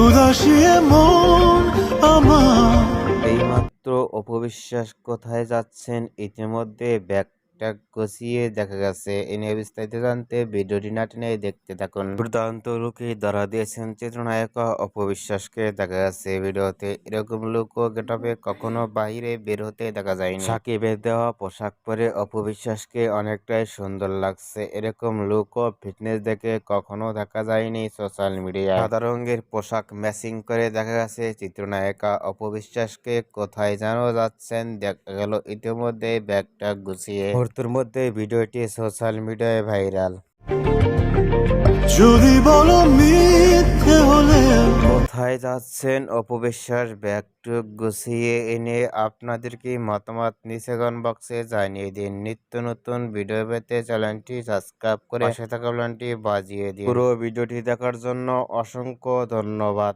উদাসী মন আমার। এইমাত্র অপবিশ্বাস কোথায় যাচ্ছেন ইতিমধ্যে ব্যাগ ট্যাগ গুছিয়ে দেখা গেছে। এ নিয়ে বিস্তারিত জানতে ভিডিওটি না টেনে দেখতে থাকুন। দুর্দান্ত লুকে ধরা দিয়েছেন চিত্রনায়িকা অপবিশ্বাসকে। দেখা গেছে ভিডিওতে এরকম লুক ও গেটআপে কখনো বাইরে বের হতে দেখা যায়নি। সাকিবের দেওয়া পোশাক পরে অপবিশ্বাসকে অনেকটাই সুন্দর লাগছে। এরকম লুক ও ফিটনেস দেখে কখনো দেখা যায়নি সোশ্যাল মিডিয়ায়। সাদা রঙের পোশাক ম্যাচিং করে দেখা গেছে চিত্রনায়িকা অপবিশ্বাসকে কোথায় যেন যাচ্ছেন। দেখা গেল ইতিমধ্যে ব্যাগটা গুছিয়ে। মুহূর্তের মধ্যে ভিডিওটি সোশ্যাল মিডিয়ায় ভাইরাল। যদি বলো মিথ্যে হলে কোথায় যাচ্ছেন অপবিশ্বাস ব্যাগটুক গুছিয়ে এনে আপনাদের কি মতামত নিচে কমেন্ট বক্সে জানিয়ে দিন। নিত্য নতুন ভিডিও পেতে চ্যানেলটি সাবস্ক্রাইব করে পাশে থাকা বেলটি বাজিয়ে দিন। পুরো ভিডিওটি দেখার জন্য অসংখ্য ধন্যবাদ।